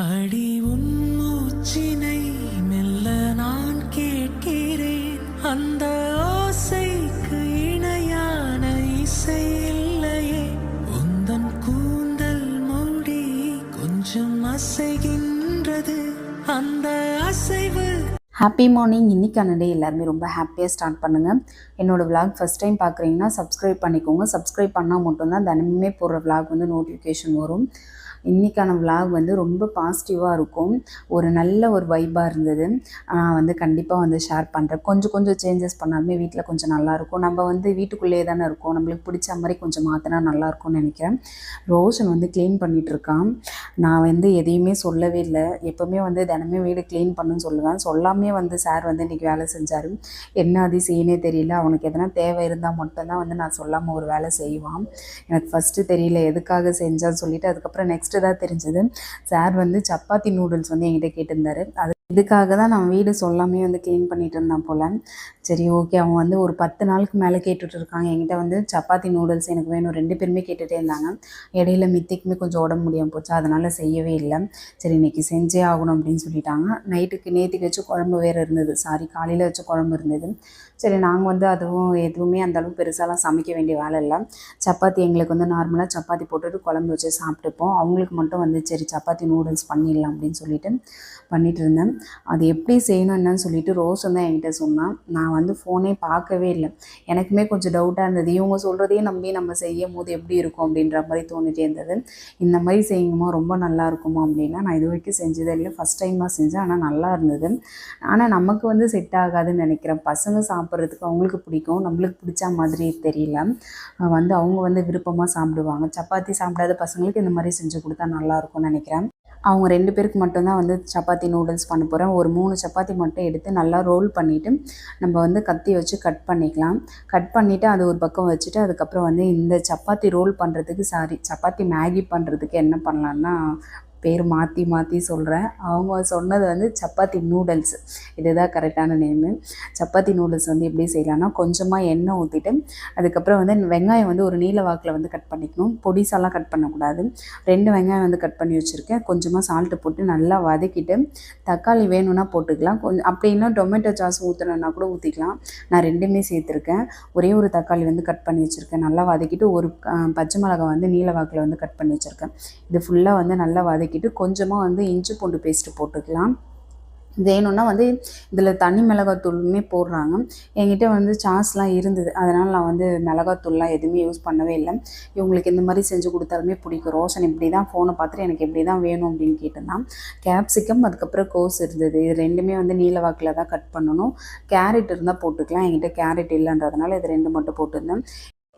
அடி உன் மூச்சினை மெல்ல நான் கேட்கிறேன். அந்த ஓசைக்கு இணையான இசை இல்லையே. உந்தன் கூந்தல் மூடி கொஞ்சம் அசைகின்றது. அந்த அசைவு. Happy morning. இன்றைக்கான டே எல்லாருமே ரொம்ப ஹாப்பியாக ஸ்டார்ட் பண்ணுங்கள். என்னோடய விளாக் ஃபஸ்ட் டைம் பார்க்குறீங்கன்னா சப்ஸ்கிரைப் பண்ணிக்கோங்க. சப்ஸ்கிரைப் பண்ணால் மட்டும்தான் தினமுமே போடுற விளாக் வந்து நோட்டிஃபிகேஷன் வரும். இன்றைக்கான விளாக் வந்து ரொம்ப பாசிட்டிவாக இருக்கும். ஒரு நல்ல ஒரு வைப்பாக இருந்தது. நான் வந்து கண்டிப்பாக வந்து ஷேர் பண்ணுறேன். கொஞ்சம் சேஞ்சஸ் பண்ணாலுமே வீட்டில் கொஞ்சம் நல்லாயிருக்கும். நம்ம வந்து வீட்டுக்குள்ளேயே தானே இருக்கோம், நம்மளுக்கு பிடிச்ச மாதிரி கொஞ்சம் மாற்றினா நல்லாயிருக்கும்னு நினைக்கிறேன். ரோஷன் வந்து க்ளீன் பண்ணிகிட்ருக்கான். நான் வந்து எதையுமே சொல்லவே இல்லை. எப்போவுமே வந்து தினமும் வீடு க்ளீன் பண்ணுன்னு சொல்லுவேன். சொல்லாமே வந்து சார் வந்து இன்றைக்கி வேலை செஞ்சார். என்ன அதிசயனே தெரியல. அவனுக்கு எதனா தேவை இருந்தால் மட்டும்தான் வந்து நான் சொல்லாமல் ஒரு வேலை செய்வான். எனக்கு ஃபஸ்ட்டு தெரியல எதுக்காக செஞ்சான்னு சொல்லிவிட்டு அதுக்கப்புறம் நெக்ஸ்ட்டு தான் தெரிஞ்சது. சார் வந்து சப்பாத்தி நூடுல்ஸ் வந்து என்கிட்ட கேட்டிருந்தாரு. இதுக்காக தான் நான் வீடு சொல்லாமே வந்து க்ளீன் பண்ணிகிட்டு இருந்தேன் போல். சரி ஓகே, அவங்க வந்து ஒரு 10 நாளுக்கு மேலே கேட்டுட்டு இருக்காங்க என்கிட்ட வந்து சப்பாத்தி நூடுல்ஸ் எனக்கு வேணும். 2 பேருமே கேட்டுகிட்டே இருந்தாங்க. இடையில மித்திக்குமே கொஞ்சம் உடம்பு முடியாமல் போச்சு, அதனால் செய்யவே இல்லை. சரி இன்றைக்கி செஞ்சே ஆகணும் அப்படின்னு சொல்லிட்டாங்க. நேற்றுக்கு வச்சு குழம்பு வேறு இருந்தது, காலையில் வச்ச குழம்பு இருந்தது. சரி நாங்கள் வந்து எதுவுமே அந்தளவுக்கு பெருசாலாம் சமைக்க வேண்டிய வேலை இல்லை. சப்பாத்தி எங்களுக்கு வந்து நார்மலாக சப்பாத்தி போட்டுட்டு குழம்பு வச்சு சாப்பிட்டுப்போம். அவங்களுக்கு மட்டும் வந்து சரி சப்பாத்தி நூடுல்ஸ் பண்ணிடலாம் அப்படின்னு சொல்லிட்டு பண்ணிகிட்டு இருந்தேன். அது எப்படி செய்யணும் என்னன்னு சொல்லிட்டு ரோஷன் தான் என்கிட்ட சொன்னான். நான் வந்து ஃபோனே பார்க்கவே இல்லை. எனக்குமே கொஞ்சம் டவுட்டாக இருந்தது. இவங்க சொல்கிறதையே நம்பி நம்ம செய்யும் போது எப்படி இருக்கும் அப்படின்ற மாதிரி தோணிகிட்டே இருந்தது. இந்த மாதிரி செய்யுமா ரொம்ப நல்லா இருக்குமா அப்படின்னா, நான் இது வரைக்கும் செஞ்சதே இல்லை, ஃபஸ்ட் டைமாக செஞ்சேன். ஆனால் நல்லா இருந்தது. ஆனால் நமக்கு வந்து செட் ஆகாதுன்னு நினைக்கிறேன். பசங்க சாப்பிட்றதுக்கு அவங்களுக்கு பிடிக்கும், நம்மளுக்கு பிடிச்ச மாதிரி தெரியல. வந்து அவங்க வந்து விருப்பமாக சாப்பிடுவாங்க. சப்பாத்தி சாப்பிடாத பசங்களுக்கு இந்த மாதிரி செஞ்சு கொடுத்தா நல்லாயிருக்கும்னு நினைக்கிறேன். அவங்க 2 பேருக்கு மட்டும்தான் வந்து சப்பாத்தி நூடுல்ஸ் பண்ண போகிறேன். ஒரு 3 சப்பாத்தி மட்டும் எடுத்து நல்லா ரோல் பண்ணிவிட்டு நம்ம வந்து கத்தி வச்சு கட் பண்ணிக்கலாம். கட் பண்ணிவிட்டு அது ஒரு பக்கம் வச்சுட்டு அதுக்கப்புறம் வந்து இந்த சப்பாத்தி ரோல் பண்ணுறதுக்கு சப்பாத்தி மேகி பண்ணுறதுக்கு என்ன பண்ணலான்னா, பேர் மாற்றி சொல்கிறேன். அவங்க சொன்னது வந்து சப்பாத்தி நூடுல்ஸ், இதுதான் கரெக்டான நேமு. சப்பாத்தி நூடுல்ஸ் வந்து எப்படி செய்யலான்னா, கொஞ்சமாக எண்ணெய் ஊற்றிட்டு அதுக்கப்புறம் வந்து வெங்காயம் வந்து ஒரு நீல வாக்கில் வந்து கட் பண்ணிக்கணும். பொடிசாலாம் கட் பண்ணக்கூடாது. 2 வெங்காயம் வந்து கட் பண்ணி வச்சுருக்கேன். கொஞ்சமாக சால்ட்டு போட்டு நல்லா வதக்கிட்டு தக்காளி வேணும்னா போட்டுக்கலாம். கொஞ்சம் அப்படி இன்னும் டொமேட்டோ சாஸ் ஊற்றணுன்னா கூட ஊற்றிக்கலாம். நான் 2மே சேர்த்துருக்கேன். ஒரே ஒரு தக்காளி வந்து கட் பண்ணி வச்சுருக்கேன். நல்லா வதக்கிட்டு ஒரு பச்சை மிளகாய் வந்து நீல வாக்கில் வந்து கட் பண்ணி வச்சுருக்கேன். இது ஃபுல்லாக வந்து நல்லா வதக்கிட்டு கொஞ்சமாக வந்து இஞ்சி பூண்டு பேஸ்ட்டு போட்டுக்கலாம். வேணும்னா வந்து இதில் தனி மிளகாத்தூளுமே போடுறாங்க. என்கிட்ட வந்து சாஸ்லாம் இருந்தது, அதனால் நான் வந்து மிளகாத்தூள்லாம் எதுவுமே யூஸ் பண்ணவே இல்லை. இவங்களுக்கு இந்த மாதிரி செஞ்சு கொடுத்தாலுமே பிடிக்கும். ரோஷன் இப்படி தான் ஃபோனை பார்த்துட்டு எனக்கு இப்படி தான் வேணும் அப்படின்னு கேட்டிருந்தான். கேப்சிகம் அதுக்கப்புறம் கோஸ் இருந்தது. இது 2மே வந்து நீல வாக்கில் தான் கட் பண்ணணும். கேரட் இருந்தால் போட்டுக்கலாம். என்கிட்ட கேரட் இல்லைன்றதுனால இது 2 மட்டும் போட்டிருந்தேன்.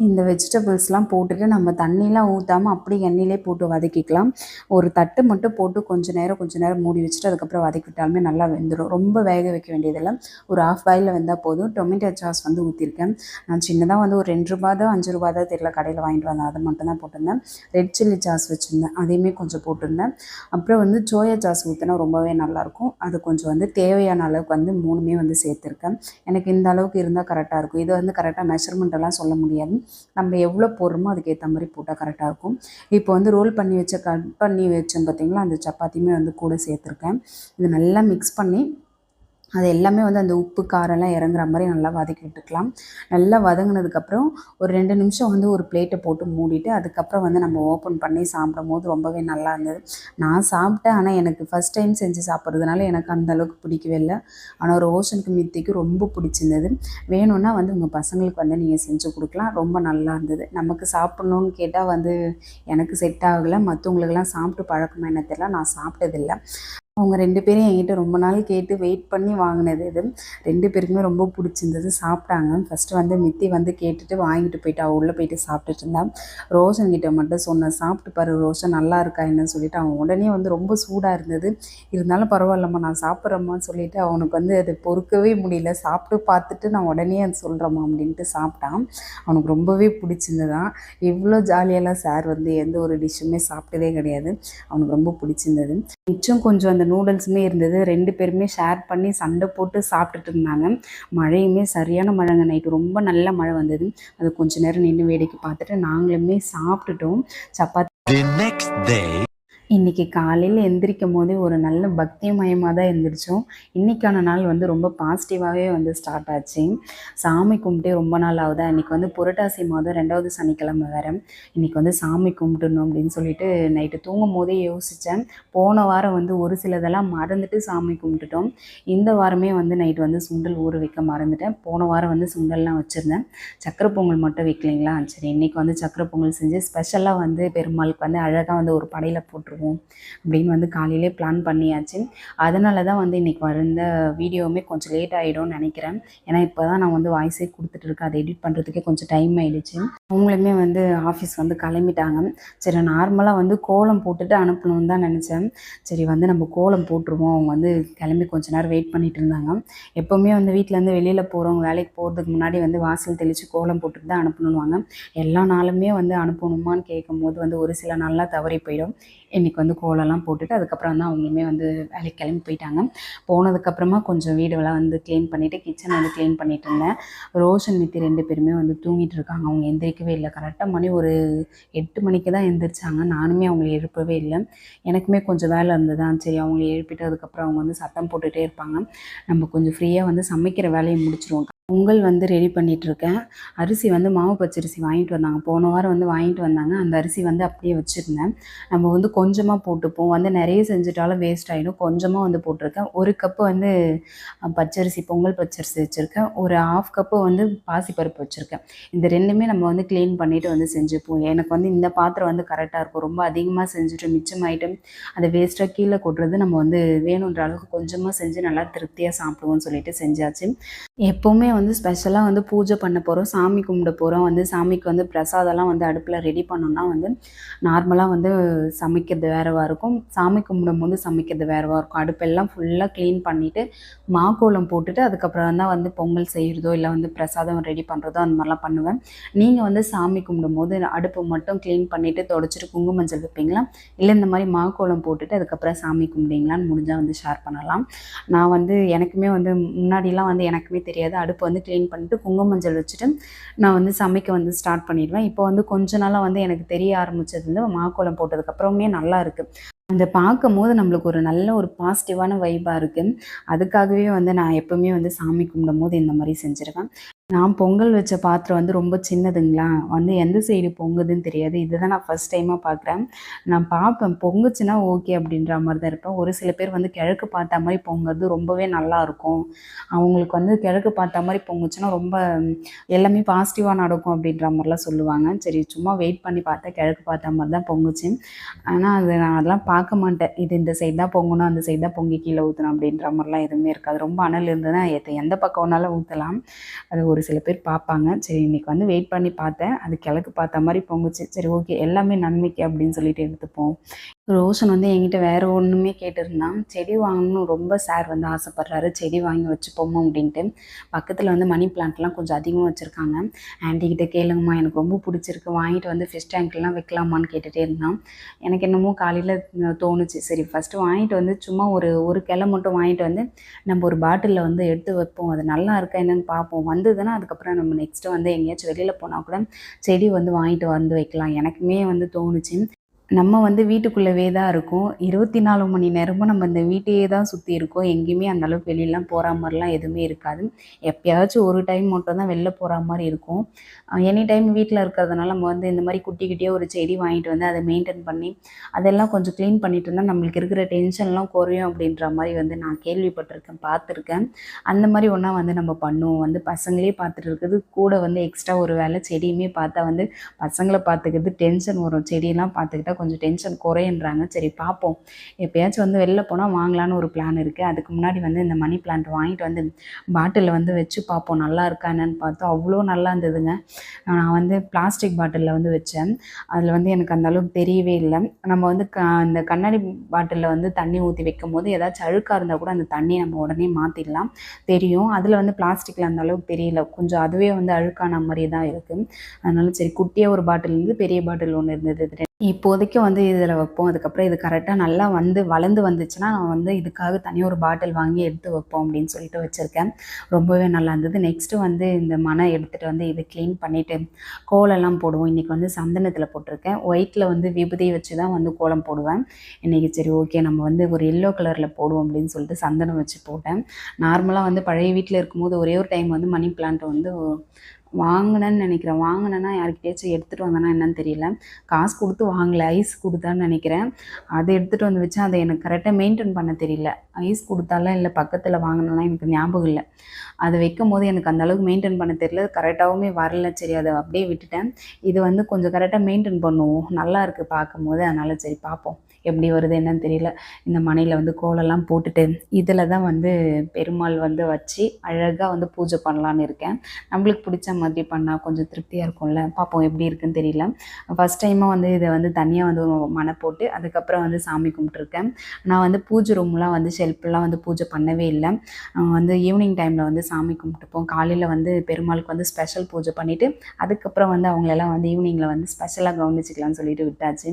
இந்த வெஜிடபிள்ஸ்லாம் போட்டுட்டு நம்ம தண்ணிலாம் ஊற்றாமல் அப்படி எண்ணெயிலே போட்டு வதக்கிக்கலாம். ஒரு தட்டு மட்டும் போட்டு கொஞ்சம் நேரம் மூடி வச்சுட்டு அதுக்கப்புறம் வதக்கிவிட்டாலுமே நல்லா வெந்துடும். ரொம்ப வேக வைக்க வேண்டியதில்லை. ஒரு ½ பாயிலில் வெந்தால் போதும். டொமேட்டோ சாஸ் வந்து ஊற்றிருக்கேன். நான் சின்னதாக வந்து ஒரு ₹2 தான் ₹5 தான் தெரியல, கடையில் வாங்கிட்டு வந்தேன், அதை மட்டும் தான் போட்டிருந்தேன். ரெட் சில்லி சாஸ் வச்சுருந்தேன், அதையுமே கொஞ்சம் போட்டிருந்தேன். அப்புறம் வந்து சோயா சாஸ் ஊற்றினா ரொம்பவே நல்லாயிருக்கும். அது கொஞ்சம் வந்து தேவையான அளவுக்கு வந்து 3மே வந்து சேர்த்துருக்கேன். எனக்கு இந்த அளவுக்கு இருந்தால் கரெக்டாக இருக்கும். இது வந்து கரெக்டாக மெஷர்மெண்ட்டெல்லாம் சொல்ல முடியாது. நம்ம எவ்வளோ போடுறோமோ அதுக்கேற்ற மாதிரி போட்டால் கரெக்டாக இருக்கும். இப்போ வந்து ரோல் பண்ணி கட் பண்ணி வச்சோம் பார்த்திங்களா, அந்த சப்பாத்தியுமே வந்து கூட சேர்த்துருக்கேன். இது நல்லா மிக்ஸ் பண்ணி அது எல்லாமே வந்து அந்த உப்பு காரம்லாம் இறங்குற மாதிரி நல்லா வதக்கி விட்டுக்கலாம். நல்லா வதங்கினதுக்கப்புறம் ஒரு 2 நிமிஷம் வந்து ஒரு பிளேட்டை போட்டு மூடிட்டு அதுக்கப்புறம் வந்து நம்ம ஓப்பன் பண்ணி சாப்பிடும் போது ரொம்பவே நல்லா இருந்தது. நான் சாப்பிட்டேன், ஆனால் எனக்கு ஃபஸ்ட் டைம் செஞ்சு சாப்பிட்றதுனால எனக்கு அந்தளவுக்கு பிடிக்கவே இல்லை. ஆனால் ரோஷனுக்கு மித்திக்கு ரொம்ப பிடிச்சிருந்தது. வேணும்னா வந்து உங்கள் பசங்களுக்கு வந்து நீங்கள் செஞ்சு கொடுக்கலாம். ரொம்ப நல்லா இருந்தது. நமக்கு சாப்பிட்ணுன்னு கேட்டால் வந்து எனக்கு செட் ஆகலை. மற்றவங்களுக்கெல்லாம் சாப்பிட்டு பழக்கமாக என்ன தெரியல, நான் சாப்பிட்டதில்லை. அவங்க 2 பேரும் என்கிட்ட ரொம்ப நாள் கேட்டு வெயிட் பண்ணி வாங்கினது இது. 2 பேருக்குமே ரொம்ப பிடிச்சிருந்தது, சாப்பிட்டாங்க. ஃபஸ்ட்டு வந்து மித்தி வந்து கேட்டுட்டு வாங்கிட்டு போயிட்டா, உள்ளே போயிட்டு சாப்பிட்டுட்டு இருந்தான். ரோஷன் கிட்ட மட்டும் சொன்னேன், சாப்பிட்டு பாரு ரோஷன் நல்லா இருக்கா என்னன்னு சொல்லிவிட்டு. அவன் உடனே வந்து ரொம்ப சூடாக இருந்தது. இருந்தாலும் பரவாயில்லம்மா நான் சாப்பிட்றேம்மான்னு சொல்லிவிட்டு அவனுக்கு வந்து அது பொறுக்கவே முடியல. சாப்பிட்டு பார்த்துட்டு நான் உடனே அது சொல்கிறேம்மா அப்படின்ட்டு சாப்பிட்டான். அவனுக்கு ரொம்பவே பிடிச்சிருந்ததான். இவ்வளோ ஜாலியெல்லாம் சார் வந்து எந்த ஒரு டிஷ்ஷுமே சாப்பிட்டதே கிடையாது. அவனுக்கு ரொம்ப பிடிச்சிருந்தது. மிச்சம் கொஞ்சம் அந்த நூடுல்ஸுமே இருந்தது. 2 பேருமே ஷேர் பண்ணி சண்டை போட்டு சாப்பிட்டுட்டு இருந்தாங்க. மழையுமே சரியான மழைங்க. நைட்டு ரொம்ப நல்ல மழை வந்தது. அது கொஞ்சம் நேரம் நின்று வேடிக்கை பார்த்துட்டு நாங்களுமே சாப்பிட்டுட்டோம். சப்பாத்தி இன்றைக்கி காலையில் எந்திரிக்கும் போதே ஒரு நல்ல பக்திமயமாக தான் எந்திரிச்சோம். இன்றைக்கான நாள் வந்து ரொம்ப பாசிட்டிவாகவே வந்து ஸ்டார்ட் ஆச்சு. சாமி கும்பிட்டே ரொம்ப நாள் ஆகுதா, இன்றைக்கி வந்து புரட்டாசி மாதம் 2வது சனிக்கிழமை வேறு. இன்றைக்கி வந்து சாமி கும்பிட்டுணும் அப்படின்னு சொல்லிட்டு நைட்டு தூங்கும் போதே யோசித்தேன். போன வாரம் வந்து ஒரு சிலதெல்லாம் மறந்துட்டு சாமி கும்பிட்டுட்டோம். இந்த வாரமே வந்து நைட்டு வந்து சுண்டல் ஊற வைக்க மறந்துட்டேன். போன வாரம் வந்து சுண்டல்லாம் வச்சுருந்தேன். சக்கரை பொங்கல் மட்டும் வைக்கலைங்களா, சரி இன்றைக்கி வந்து சக்கரை பொங்கல் செஞ்சு ஸ்பெஷலாக வந்து பெருமாளுக்கு வந்து அழகாக வந்து ஒரு படையில் போட்டுருவோம் அப்படின்னு வந்து காலையிலே பிளான் பண்ணியாச்சு. அதனால தான் வந்து இன்றைக்கி வந்த வீடியோவுமே கொஞ்சம் லேட் ஆகிடும்னு நினைக்கிறேன். ஏன்னா இப்போ தான் நான் வந்து வாய்ஸே கொடுத்துட்ருக்கேன். அதை எடிட் பண்ணுறதுக்கே கொஞ்சம் டைம் ஆகிடுச்சு. அவங்களுமே வந்து ஆஃபீஸ் வந்து கிளம்பிட்டாங்க. சரி நார்மலாக வந்து கோலம் போட்டுட்டு அனுப்பணும்னு தான் நினச்சேன். சரி வந்து நம்ம கோலம் போட்டுருவோம். அவங்க வந்து கிளம்பி கொஞ்ச நேரம் வெயிட் பண்ணிகிட்டு இருந்தாங்க. எப்போவுமே வந்து வீட்டிலேருந்து வெளியில் போகிறவங்க வேலைக்கு போகிறதுக்கு முன்னாடி வந்து வாசல் தெளித்து கோலம் போட்டுட்டு தான் அனுப்பணுவாங்க. எல்லா நாளுமே வந்து அனுப்பணுமான்னு கேட்கும்போது வந்து ஒரு சில நாள்லாம் தவறி போயிடும். இன்றைக்கி வந்து கோலம்லாம் போட்டுட்டு அதுக்கப்புறம் தான் அவங்களுமே வந்து வேலைக்கு கிளம்பி போயிட்டாங்க. போனதுக்கப்புறமா கொஞ்சம் வீடெல்லாம் வந்து க்ளீன் பண்ணிவிட்டு கிச்சன் வந்து க்ளீன் பண்ணிகிட்டு இருந்தேன். ரோஷன் நித்தி 2 பேருமே வந்து தூங்கிட்டு இருக்காங்க. அவங்க எந்திரிக்கவே இல்லை. கரெக்டாக மணி ஒரு 8 மணிக்கு தான் எந்திரிச்சாங்க. நானுமே அவங்கள எழுப்பவே இல்லை. எனக்குமே கொஞ்சம் வேலை இருந்ததா, சரி அவங்கள எழுப்பிட்டு அதுக்கப்புறம் அவங்க வந்து சத்தம் போட்டுகிட்டே இருப்பாங்க. நம்ம கொஞ்சம் ஃப்ரீயாக வந்து சமைக்கிற வேலையை முடிச்சிருவோம். பொங்கல் வந்து ரெடி பண்ணிகிட்ருக்கேன். அரிசி வந்து மாவு பச்சரிசி வாங்கிட்டு வந்தாங்க. போன வாரம் வந்து வாங்கிட்டு வந்தாங்க. அந்த அரிசி வந்து அப்படியே வச்சுருந்தேன். நம்ம வந்து கொஞ்சமாக போட்டுப்போம். வந்து நிறைய செஞ்சுட்டாலும் வேஸ்ட் ஆகிடும். கொஞ்சமாக வந்து போட்டிருக்கேன். 1 கப்பு வந்து பச்சரிசி, பொங்கல் பச்சரிசி வச்சுருக்கேன். ஒரு 1/2 கப்பு வந்து பாசிப்பருப்பு வச்சுருக்கேன். இந்த 2மே நம்ம வந்து க்ளீன் பண்ணிவிட்டு வந்து செஞ்சுப்போம். எனக்கு வந்து இந்த பாத்திரம் வந்து கரெக்டாக இருக்கும். ரொம்ப அதிகமாக செஞ்சுட்டு மிச்சமாயிட்டு அதை வேஸ்ட்டாக கீழே கொட்டுறது, நம்ம வந்து வேணுன்ற அளவுக்கு கொஞ்சமாக செஞ்சு நல்லா திருப்தியாக சாப்பிடுவோம்னு சொல்லிட்டு செஞ்சாச்சு. எப்போவுமே வந்து ஸ்பெஷலாக வந்து பூஜை பண்ண போகிறோம், சாமி கும்பிட போகிறோம், வந்து சாமிக்கு வந்து பிரசாதம்லாம் வந்து அடுப்பில் ரெடி பண்ணோம்னா வந்து நார்மலாக வந்து சமைக்கிறது வேறவா இருக்கும். சாமி கும்பிடும்போது சமைக்கிறது வேறவா இருக்கும். அடுப்பெல்லாம் ஃபுல்லாக க்ளீன் பண்ணிவிட்டு மாக்கோலம் போட்டுட்டு அதுக்கப்புறம் தான் வந்து பொங்கல் செய்கிறதோ இல்லை வந்து பிரசாதம் ரெடி பண்ணுறதோ அந்த மாதிரிலாம் பண்ணுவேன். நீங்கள் வந்து சாமி கும்பிடும்போது அடுப்பு மட்டும் க்ளீன் பண்ணிவிட்டு தொடச்சிட்டு குங்கும மஞ்சள் வைப்பீங்களா, இல்லை இந்த மாதிரி மாக்கோலம் போட்டுட்டு அதுக்கப்புறம் சாமி கும்பிடுவீங்களான்னு முடிஞ்சால் வந்து ஷேர் பண்ணலாம். நான் வந்து எனக்குமே வந்து முன்னாடிலாம் வந்து எனக்குமே தெரியாது. அடுப்பு வந்து க்ளீன் பண்ணிட்டு குங்கும மஞ்சள் வச்சுட்டு நான் வந்து சமைக்க வந்து ஸ்டார்ட் பண்ணிடுவேன். இப்போ வந்து கொஞ்ச நாளாக வந்து எனக்கு தெரிய ஆரம்பித்தது வந்து மாக்கோலம் போட்டதுக்கப்புறமே நல்லா இருக்குது. அந்த பார்க்கும்போது நம்மளுக்கு ஒரு நல்ல ஒரு பாசிட்டிவான வைப்பாக இருக்குது. அதுக்காகவே வந்து நான் எப்போவுமே வந்து சாமி கும்பிடும்போது இந்த மாதிரி செஞ்சுருவேன். நான் பொங்கல் வச்ச பாத்திரம் வந்து ரொம்ப சின்னதுங்களா, வந்து எந்த சைடு பொங்குதுன்னு தெரியாது. இதுதான் நான் ஃபஸ்ட் டைமாக பார்க்குறேன். நான் பார்ப்பேன், பொங்குச்சுன்னா ஓகே அப்படின்ற மாதிரி தான் இருப்பேன். ஒரு சில பேர் வந்து கிழக்கு பார்த்த மாதிரி பொங்குறது ரொம்பவே நல்லாயிருக்கும். அவங்களுக்கு வந்து கிழக்கு பார்த்த மாதிரி பொங்குச்சுன்னா ரொம்ப எல்லாமே பாசிட்டிவாக நடக்கும் அப்படின்ற மாதிரிலாம் சொல்லுவாங்க. சரி சும்மா வெயிட் பண்ணி பார்த்தேன், கிழக்கு பார்த்த மாதிரி தான் பொங்குச்சு. ஆனால் அது நான் அதெல்லாம் பார்க்க மாட்டேன். இது இந்த சைடு தான் பொங்கணும், அந்த சைடு தான் பொங்கி கீழே ஊற்றணும் அப்படின்ற மாதிரிலாம் எதுவுமே இருக்காது. ரொம்ப அனல் இருந்ததுன்னா எந்த பக்கம் வேணாலும் ஊற்றலாம். அது ஒரு சில பேர் பார்ப்பாங்க. சரி இன்றைக்கி வந்து வெயிட் பண்ணி பார்த்தேன். அது கிழக்கு பார்த்த மாதிரி பொங்குச்சு. சரி ஓகே, எல்லாமே நன்மைக்கு அப்படின்னு சொல்லிட்டு எடுத்துப்போம். ரோஷன் வந்து என்கிட்ட வேறு ஒன்றுமே கேட்டிருந்தான். செடி வாங்கணும்னு ரொம்ப சார் வந்து ஆசைப்பட்றாரு. செடி வாங்கி வச்சுப்போமோ அப்படின்ட்டு. பக்கத்தில் வந்து மணி பிளான்ட்லாம் கொஞ்சம் அதிகமாக வச்சுருக்காங்க. ஆன்ட்டிக்கிட்ட கேளுங்கம்மா, எனக்கு ரொம்ப பிடிச்சிருக்கு, வாங்கிட்டு வந்து ஃபிஷ் டேங்க்லாம் வைக்கலாமான்னு கேட்டுகிட்டே இருந்தான். எனக்கு என்னமோ காலையில் தோணுச்சு, சரி ஃபஸ்ட்டு வாங்கிட்டு வந்து சும்மா ஒரு கிளை மட்டும் வாங்கிட்டு வந்து நம்ம ஒரு பாட்டிலில் வந்து எடுத்து வைப்போம். அது நல்லா இருக்கா என்னன்னு பார்ப்போம். வந்ததுன்னா அதுக்கப்புறம் நம்ம நெக்ஸ்ட்டு வந்து எங்கேயாச்சும் வெளியில் போனால் கூட செடி வந்து வாங்கிட்டு வந்து வைக்கலாம். எனக்குமே வந்து தோணுச்சு. நம்ம வந்து வீட்டுக்குள்ளவே தான் இருக்கோம். 24 மணி நேரமும் நம்ம இந்த வீட்டையே தான் சுற்றி இருக்கோம். எங்கேயுமே அந்த அளவுக்கு வெளியலாம் போகிற மாதிரிலாம் எதுவுமே இருக்காது. எப்பயாச்சும் ஒரு டைம் மட்டும் தான் வெளில போகிற மாதிரி இருக்கும். எனி டைம் வீட்டில் இருக்கிறதுனால நம்ம வந்து இந்த மாதிரி குட்டி குட்டியாக ஒரு செடி வாங்கிட்டு வந்து அதை மெயின்டைன் பண்ணி அதெல்லாம் கொஞ்சம் க்ளீன் பண்ணிட்டு இருந்தால் நம்மளுக்கு இருக்கிற டென்ஷன்லாம் குறையும் அப்படின்ற மாதிரி வந்து நான் கேள்விப்பட்டிருக்கேன், பார்த்துருக்கேன். அந்த மாதிரி ஒன்றா வந்து நம்ம பண்ணுவோம். வந்து பசங்களே பார்த்துட்டு இருக்கிறது கூட வந்து எக்ஸ்ட்ரா ஒரு வேலை செடியுமே பார்த்தா வந்து பசங்களை பார்த்துக்கிறது டென்ஷன் வரும். செடியெல்லாம் பார்த்துக்கிட்டா கொஞ்சம் டென்ஷன் குறையுன்றாங்க. சரி பார்ப்போம், எப்போயாச்சும் வந்து வெளில போனால் வாங்கலான்னு ஒரு பிளான் இருக்குது. அதுக்கு முன்னாடி வந்து இந்த மணி பிளான்ட் வாங்கிட்டு வந்து பாட்டிலில் வந்து வச்சு பார்ப்போம், நல்லா இருக்கா என்னன்னு பார்த்தோம். அவ்வளோ நல்லா இருந்ததுங்க. நான் வந்து பிளாஸ்டிக் பாட்டிலில் வந்து வச்சேன். அதில் வந்து எனக்கு அந்த அளவுக்கு தெரியவே இல்லை. நம்ம வந்து இந்த கண்ணாடி பாட்டிலில் வந்து தண்ணி ஊற்றி வைக்கும் போது ஏதாச்சும் அழுக்காக இருந்தால் கூட அந்த தண்ணியை நம்ம உடனே மாற்றிடலாம், தெரியும். அதில் வந்து பிளாஸ்டிக்கில் அந்த அளவுக்கு தெரியல, கொஞ்சம் அதுவே வந்து அழுக்கான மாதிரி தான் இருக்குது. அதனால சரி குட்டியாக ஒரு பாட்டில் இருந்து பெரிய பாட்டில் ஒன்று இருந்தது, இப்போதைக்கு வந்து இதில வைப்போம். அதுக்கப்புறம் இது கரெக்ட்டா நல்லா வந்து வளர்ந்து வந்துச்சுன்னா, நான் வந்து இதுக்காக தனியா ஒரு பாட்டில் வாங்கி எடுத்து வைப்போம் அப்படின்னு சொல்லிட்டு வச்சுருக்கேன். ரொம்பவே நல்லா இருந்தது. நெக்ஸ்ட்டு வந்து இந்த மண எடுத்துட்டு வந்து இத க்ளீன் பண்ணிட்டு, கோலம்லாம் போடுவோம். இன்னைக்கு வந்து சந்தனத்தில போட்டிருக்கேன். ஒயிட்ல வந்து விபூதி வச்சு தான் வந்து கோலம் போடுவேன். இன்னைக்கு சரி ஓகே நம்ம வந்து ஒரு எல்லோ கலர்ல போடுவோம் அப்படின்னு சொல்லிட்டு சந்தனம் வச்சு போட்டேன். நார்மலா வந்து பழைய வீட்ல இருக்கும்போது ஒரே ஒரு டைம் வந்து மணி பிளான்ட் வந்து வாங்குனேன்னு நெனைக்கிறேன். வாங்குனேன்னா யார்கிட்டயாச்சும் எடுத்துட்டு வந்தேனா என்னன்னு தெரியல. காசு குடுத்து வாங்கல. ஐஸ் குடுத்தான்னு நெனைக்கிறேன். அத எடுத்துட்டு வந்து வச்சேன். அத எனக்கு கரெக்ட்டா மெயின்டெயின் பண்ண தெரியல. ஐஸ் குடுத்தாலா இல்ல பக்கத்துல வாங்குனேனா எனக்கு ஞாபகம் இல்ல. அத வைக்கும்போது எனக்கு அந்த அளவுக்கு மெயின்டெயின் பண்ண தெரியல. கரெக்டாவுமே வரல. சரி அத அப்படியே விட்டுட்டேன். இது வந்து கொஞ்சம் கரெக்ட்டா மெயின்டெயின் பண்ணுவோம். நல்லாயிருக்கு பார்க்கும்போது. அதனால சரி பார்ப்போம். எப்படி வருது என்னன்னு தெரியல. இந்த மணையில வந்து கோலம்லாம் போட்டுட்டு, இதில தான் வந்து பெருமாள் வந்து வச்சு அழகா வந்து பூஜை பண்ணலான்னு இருக்கேன். நம்மளுக்கு பிடிச்ச மாதிரி பண்ணா கொஞ்சம் திருப்தியா இருக்கும்ல. பார்ப்போம் எப்படி இருக்குன்னு தெரியல. ஃபர்ஸ்ட் டைமா வந்து இத வந்து தனியா வந்து மண போட்டு, அதுக்கப்புறம் வந்து சாமி கும்பிட்டுருக்கேன். நான் வந்து பூஜை ரூம்லாம் வந்து ஷெல்ஃப்லாம் வந்து பூஜை பண்ணவே இல்ல. வந்து ஈவினிங் டைம்ல வந்து சாமி கும்பிட்டுப்போம். காலையில வந்து பெருமாளுக்கு வந்து ஸ்பெஷல் பூஜை பண்ணிட்டு, அதுக்கப்புறம் வந்து அவங்களெல்லாம் வந்து ஈவினிங்ல வந்து ஸ்பெஷலா கவனிச்சுக்கலாம்னு சொல்லிட்டு விட்டாச்சு.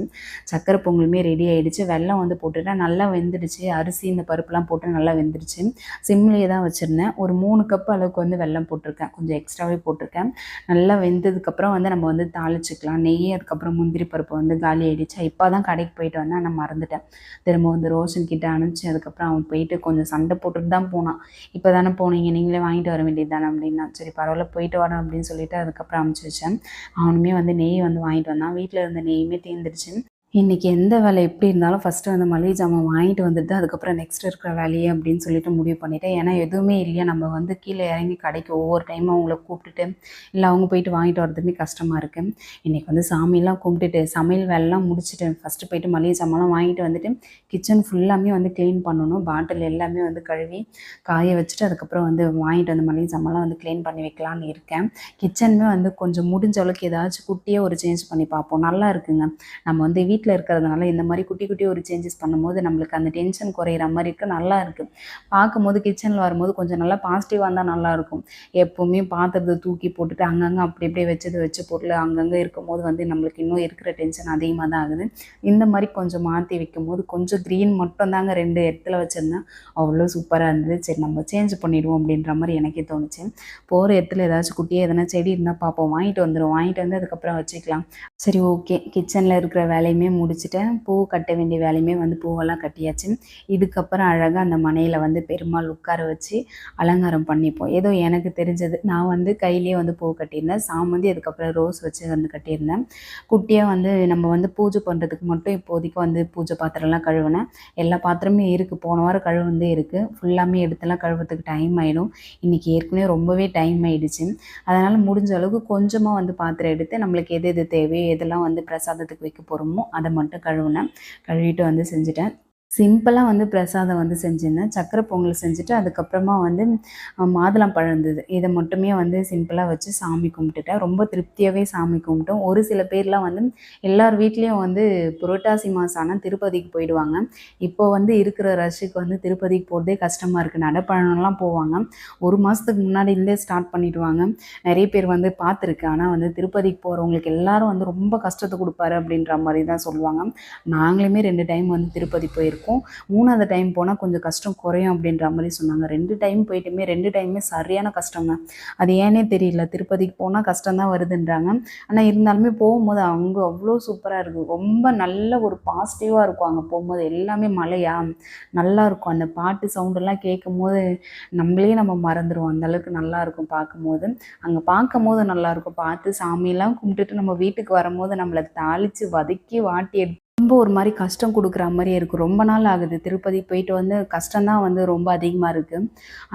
சக்கரை பொங்கலுமே ரெடி ஆயிடுச்சு. வெல்லம் வந்து போட்டுட்டேன். நல்லா வெந்துடுச்சு. அரிசி இந்த பருப்புலாம் போட்டு நல்லா வெந்துருச்சு. சிம்லயே தான் வச்சிருந்தேன். ஒரு 3 கப் அளவுக்கு வந்து வெல்லம் போட்டிருக்கேன். கொஞ்சம் எக்ஸ்ட்ராவே போட்டிருக்கேன். நல்லா வெந்ததுக்கப்புறம் வந்து நம்ம வந்து தாளிச்சுக்கலாம். நெய் அதுக்கப்புறம் முந்திரி பருப்பு வந்து காலி ஆயிடுச்சு. இப்போ தான் கடைக்கு போயிட்டு வந்தேன். நான் மறந்துட்டேன். திரும்ப வந்து ரோஷன் கிட்ட அனுப்பிச்சு அதுக்கப்புறம் அவன் போயிட்டு கொஞ்சம் சண்டை போட்டுட்டு தான் போனான். இப்போ தானே போனீங்க நீங்களே வாங்கிட்டு வர வேண்டியது தானே அப்படின்னா. சரி பரவாயில்ல போயிட்டு வரேன் அப்படின்னு சொல்லிட்டு அதுக்கப்புறம் அனுப்பிச்சு வச்சேன். அவனுமே வந்து நெய் வந்து வாங்கிட்டு வந்தான். வீட்டில் இருந்த நெய்யுமே தீர்ந்துடுச்சு. இன்னைக்கு எந்த வேலை எப்படி இருந்தாலும் ஃபர்ஸ்ட்டு வந்து மளிகை ஜாமான் வாங்கிட்டு வந்துட்டு, அதுக்கப்புறம் நெக்ஸ்ட் இருக்கிற வேலையே அப்படின்னு சொல்லிட்டு முடிவு பண்ணிட்டேன். ஏன்னா எதுவுமே இல்லையா நம்ம வந்து கீழ இறங்கி கடைக்கு ஒவ்வொரு டைமும் அவங்கள கூப்பிட்டுட்டு, இல்ல அவங்க போயிட்டு வாங்கிட்டு வரதுமே கஷ்டமா இருக்கு. இன்னைக்கு வந்து சாமிலாம் கும்பிட்டுட்டு, சமையல் வேலைலாம் முடிச்சுட்டு, ஃபர்ஸ்ட்டு போயிட்டு மளிகை ஜாமான்லாம் வாங்கிட்டு வந்துட்டு, கிச்சன் ஃபுல்லாமே வந்து க்ளீன் பண்ணணும். பாட்டில் எல்லாமே வந்து கழுவி காய வச்சுட்டு, அதுக்கப்புறம் வந்து வாங்கிட்டு வந்த மளிகை ஜாமான்லாம் வந்து க்ளீன் பண்ணி வைக்கலான்னு இருக்கேன். கிச்சனுமே வந்து கொஞ்சம் முடிஞ்ச அளவுக்கு ஏதாச்சும் குட்டியா ஒரு சேஞ்ச் பண்ணி பார்ப்போம். நல்லா இருக்குங்க. நம்ம வந்து வீட்ல இருக்கிறதுனால இந்த மாதிரி குட்டி குட்டி ஒரு சேஞ்சஸ் பண்ணும்போது நம்மளுக்கு அந்த டென்ஷன் குறையிற மாதிரி இருக்கு. நல்லா இருக்கு. பார்க்கும்போது கிச்சனில் வரும்போது கொஞ்சம் நல்லா பாசிட்டிவாக இருந்தால் நல்லாயிருக்கும். எப்போவுமே பாத்திரத்தை தூக்கி போட்டுட்டு அங்கங்கே அப்படி அப்படியே வச்ச பொருள் அங்கங்கே இருக்கும்போது வந்து நம்மளுக்கு இன்னும் இருக்கிற டென்ஷன் அதிகமாக தான் ஆகுது. இந்த மாதிரி கொஞ்சம் மாற்றி வைக்கும்போது கொஞ்சம் க்ரீன் மட்டும் தாங்க 2 இடத்துல வச்சுருந்தேன். அவ்வளோ சூப்பராக இருந்தது. சரி நம்ம சேஞ்ச் பண்ணிடுவோம் அப்படின்ற மாதிரி எனக்கே தோணுச்சு. போகிற இடத்துல ஏதாச்சும் குட்டியாக எதனா செடி இருந்தால் பார்ப்போம். வாங்கிட்டு வந்துடும். வாங்கிட்டு வந்து அதுக்கப்புறம் வச்சுக்கலாம். சரி ஓகே. கிச்சனில் இருக்கிற வேலையுமே முடிச்சுட்டேன். பூ கட்ட வேண்டிய வேலையுமே வந்து பூவெல்லாம் கட்டியாச்சு. இதுக்கப்புறம் அழகாக அந்த மனையில வந்து பெருமாள் உட்கார வச்சு அலங்காரம் பண்ணிப்போம். ஏதோ எனக்கு தெரிஞ்சது. நான் வந்து கையிலேயே வந்து பூ கட்டியிருந்தேன். சாமந்தி அதுக்கப்புறம் ரோஸ் வச்சு வந்து கட்டியிருந்தேன். குட்டியாக வந்து நம்ம வந்து பூஜை பண்ணுறதுக்கு மட்டும் இப்போதைக்கு வந்து பூஜை பாத்திரம்லாம் கழுவினேன். எல்லா பாத்திரமே இருக்குது. போன வாரம் கழுவுனதே இருக்குது. ஃபுல்லாமே எடுத்துலாம் கழுவுறதுக்கு டைம் ஆயிடும். இன்றைக்கி ஏற்கனவே ரொம்பவே டைம் ஆயிடுச்சு. அதனால் முடிஞ்ச அளவுக்கு கொஞ்சமாக வந்து பாத்திரம் எடுத்து நம்மளுக்கு எது எது தேவையோ எதெல்லாம் வந்து பிரசாதத்துக்கு வைக்க போகிறோமோ அதை மட்டும் கழுவுனேன். கழுவிட்டு வந்து செஞ்சுட்டேன். சிம்பிளா வந்து பிரசாதம் வந்து செஞ்சிருந்தேன். சர்க்கரை பொங்கல் செஞ்சுட்டு அதுக்கப்புறமா வந்து மாதுளம்பழம் இருந்தது. இத மட்டுமே வந்து சிம்பிளா வச்சு சாமி கும்பிட்டுட்டேன். ரொம்ப திருப்தியாவே சாமி கும்பிட்டோம். ஒரு சில பேர்லாம் வந்து எல்லார் வீட்லயும் வந்து புரட்டாசி மாசம் ஆனா திருப்பதிக்கு போயிடுவாங்க. இப்போ வந்து இருக்கிற ரஷ்ஷுக்கு வந்து திருப்பதிக்கு போறதே கஷ்டமா இருக்கு. நடைப்பயணம்லாம் போவாங்க. 1 மாசத்துக்கு முன்னாடியிருந்தே ஸ்டார்ட் பண்ணிடுவாங்க. நெறைய பேர் வந்து பார்த்துருக்கேன். ஆனா வந்து திருப்பதிக்கு போறவங்களுக்கு எல்லாரும் வந்து ரொம்ப கஷ்டத்த குடுப்பாரு அப்படின்ற மாரி தான் சொல்லுவாங்க. நாங்களுமே 2 டைம் வந்து திருப்பதி போயிருக்கோம். 3வது டைம் போனால் கொஞ்சம் கஷ்டம் குறையும் அப்படின்ற மாதிரி சொன்னாங்க. 2 டைம் போயிட்டுமே 2 டைமுமே சரியான கஷ்டங்க. அது ஏன்னே தெரியல. திருப்பதிக்கு போனால் கஷ்டம் தான் வருதுன்றாங்க. ஆனால் இருந்தாலுமே போகும்போது அங்கே அவ்வளோ சூப்பராக இருக்குது. ரொம்ப நல்ல ஒரு பாசிட்டிவாக இருக்கும். அங்கே போகும்போது எல்லாமே மலையா நல்லாயிருக்கும். அந்த பாட்டு சவுண்டெல்லாம் கேட்கும்போது நம்ம மறந்துடுவோம். அந்தளவுக்கு நல்லாயிருக்கும் பார்க்கும்போது. அங்கே பார்க்கும்போது நல்லாயிருக்கும். பார்த்து சாமியெல்லாம் கும்பிட்டுட்டு நம்ம வீட்டுக்கு வரும்போது நம்மளை தாளித்து வதக்கி வாட்டி ரொம்ப ஒரு மாரி கஷ்டம் குடுக்குற மாரியே இருக்கும். ரொம்ப நாள் ஆகுது திருப்பதி போயிட்டு வந்து கஷ்டம் தான் வந்து ரொம்ப அதிகமா இருக்கு.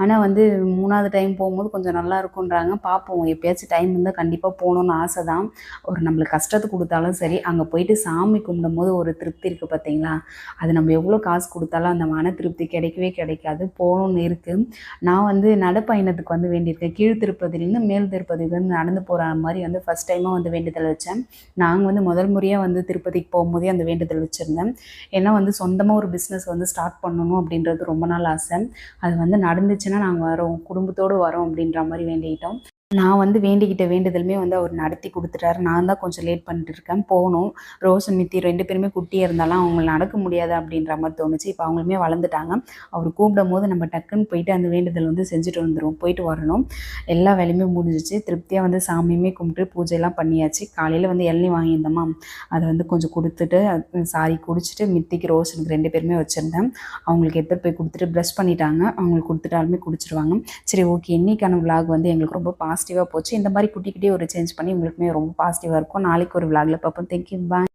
ஆனா வந்து 3வது டைம் போகும்போது கொஞ்சம் நல்லா இருக்குன்றாங்க. பார்ப்போம் எப்பயாச்சும் டைம் இருந்தா கண்டிப்பா போணும்னு ஆசை தான். ஒரு நம்மளுக்கு கஷ்டத்த குடுத்தாலும் சரி, அங்க போயிட்டு சாமி கும்பிடும்போது ஒரு திருப்தி இருக்கு பார்த்தீங்களா? அது நம்ம எவ்வளோ காசு குடுத்தாலும் அந்த மன திருப்தி கிடைக்கவே கிடைக்காது. போணும்னு இருக்கு. நான் வந்து நடைப்பயணத்துக்கு வந்து வேண்டியிருக்கேன். கீழ் திருப்பதிலேருந்து மேல் திருப்பதிக்கு வந்து நடந்து போற மாரி வந்து ஃபர்ஸ்ட் டைமா வந்து வேண்டுதல் வச்சேன். நாங்க வந்து முதல் முறையா வந்து திருப்பதிக்கு போகும்போதே அந்த வேண்டுதல் வச்சுருந்தேன். ஏன்னா வந்து சொந்தமா ஒரு பிஸ்னஸ் வந்து ஸ்டார்ட் பண்ணணும் அப்படின்றது ரொம்ப நாள் ஆசை. அது வந்து நடந்துச்சுன்னா நாங்க வரோம். குடும்பத்தோடு வரோம் அப்படின்ற மாரி வேண்டிக்கிட்டோம். நான் வந்து வேண்டிக்கிட்ட வேண்டுதலுமே வந்து அவர் நடத்தி குடுத்துட்டாரு. நான் தான் கொஞ்சம் லேட் பண்ணிட்டு இருக்கேன். போணும். ரோஷன், மித்தி 2 பேருமே குட்டியா இருந்தாலும் அவங்கள நடக்க முடியாது அப்படின்ற மாரி தோணுச்சு. இப்ப அவங்களுமே வளர்ந்துட்டாங்க. அவர் கூப்பிடும்போது நம்ம டக்குன்னு போயிட்டு அந்த வேண்டுதல் வந்து செஞ்சுட்டு வந்துருவோம். போயிட்டு வரணும். எல்லா வேலையுமே முடிஞ்சிச்சு. திருப்தியா வந்து சாமியுமே கும்பிட்டு பூஜைலாம் பண்ணியாச்சு. காலையில வந்து இளநீ வாங்கியிருந்தோமா, அத வந்து கொஞ்சம் குடுத்துட்டு சாரி குடிச்சிட்டு மித்திக்கு, ரோஷனுக்கு 2 பேருமே வச்சிருந்தேன். அவங்களுக்கு எடுத்துட்டு போய் குடுத்துட்டு ப்ரஷ் பண்ணிட்டாங்க. அவங்களுக்கு குடுத்துட்டாலுமே குடிச்சிருவாங்க. சரி, ஓகே. இன்னைக்கான விலாக் வந்து எங்களுக்கு ரொம்ப பாசிட்டிவாக போச்சு. இந்த மாதிரி குட்டி குட்டி ஒரு சேஞ்ச் பண்ணி உங்களுக்குமே ரொம்ப பாசிட்டிவாக இருக்கும். நாளைக்கு ஒரு விலாகில் பார்ப்போம். தேங்க்யூ, பாய்.